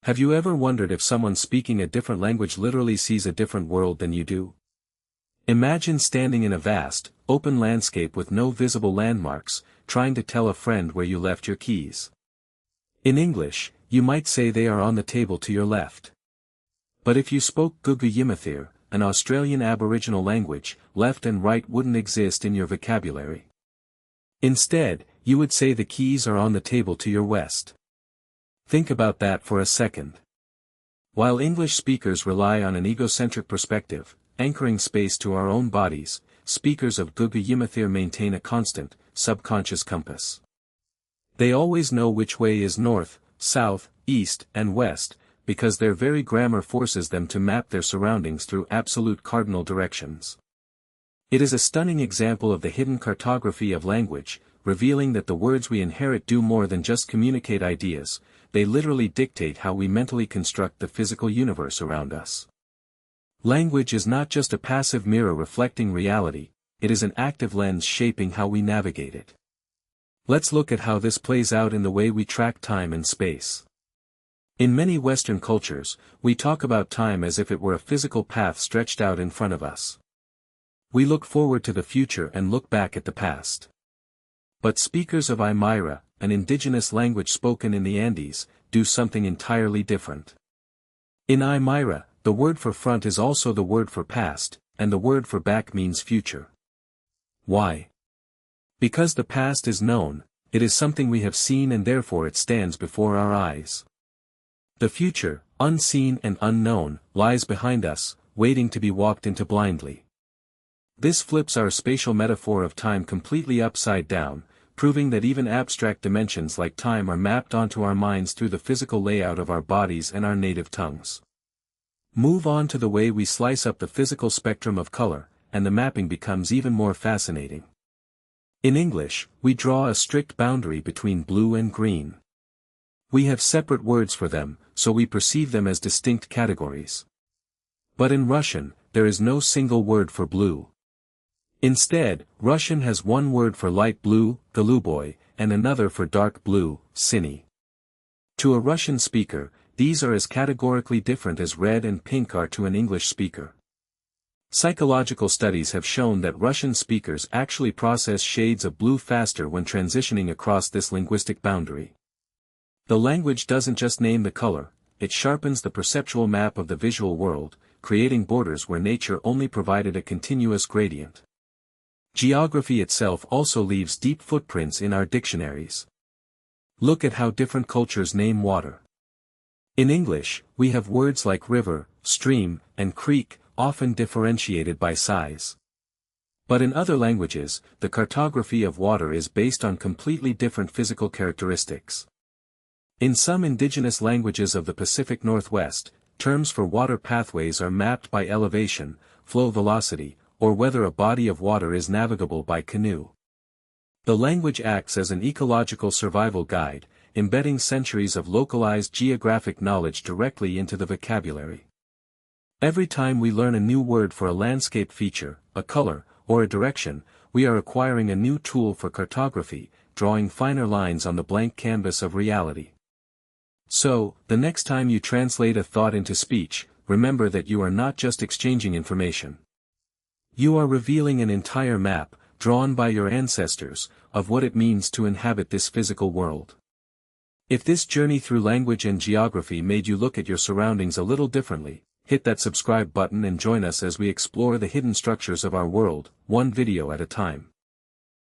Have you ever wondered if someone speaking a different language literally sees a different world than you do? Imagine standing in a vast, open landscape with no visible landmarks, trying to tell a friend where you left your keys. In English, you might say they are on the table to your left. But if you spoke Guugu Yimithirr, an Australian Aboriginal language, left and right wouldn't exist in your vocabulary. Instead, you would say the keys are on the table to your west. Think about that for a second. While English speakers rely on an egocentric perspective, anchoring space to our own bodies, speakers of Guugu Yimithirr maintain a constant, subconscious compass. They always know which way is north, south, east, and west, because their very grammar forces them to map their surroundings through absolute cardinal directions. It is a stunning example of the hidden cartography of language, revealing that the words we inherit do more than just communicate ideas, they literally dictate how we mentally construct the physical universe around us. Language is not just a passive mirror reflecting reality, it is an active lens shaping how we navigate it. Let's look at how this plays out in the way we track time and space. In many Western cultures, we talk about time as if it were a physical path stretched out in front of us. We look forward to the future and look back at the past. But speakers of Aymara, an indigenous language spoken in the Andes, do something entirely different. In Aymara, the word for front is also the word for past, and the word for back means future. Why? Because the past is known, it is something we have seen and therefore it stands before our eyes. The future, unseen and unknown, lies behind us, waiting to be walked into blindly. This flips our spatial metaphor of time completely upside down, proving that even abstract dimensions like time are mapped onto our minds through the physical layout of our bodies and our native tongues. Move on to the way we slice up the physical spectrum of color, and the mapping becomes even more fascinating. In English, we draw a strict boundary between blue and green. We have separate words for them, so we perceive them as distinct categories. But in Russian, there is no single word for blue. Instead, Russian has one word for light blue, goluboy, and another for dark blue, siny. To a Russian speaker, these are as categorically different as red and pink are to an English speaker. Psychological studies have shown that Russian speakers actually process shades of blue faster when transitioning across this linguistic boundary. The language doesn't just name the color, it sharpens the perceptual map of the visual world, creating borders where nature only provided a continuous gradient. Geography itself also leaves deep footprints in our dictionaries. Look at how different cultures name water. In English, we have words like river, stream, and creek, often differentiated by size. But in other languages, the cartography of water is based on completely different physical characteristics. In some indigenous languages of the Pacific Northwest, terms for water pathways are mapped by elevation, flow velocity, or whether a body of water is navigable by canoe. The language acts as an ecological survival guide, embedding centuries of localized geographic knowledge directly into the vocabulary. Every time we learn a new word for a landscape feature, a color, or a direction, we are acquiring a new tool for cartography, drawing finer lines on the blank canvas of reality. So, the next time you translate a thought into speech, remember that you are not just exchanging information. You are revealing an entire map, drawn by your ancestors, of what it means to inhabit this physical world. If this journey through language and geography made you look at your surroundings a little differently, hit that subscribe button and join us as we explore the hidden structures of our world, one video at a time.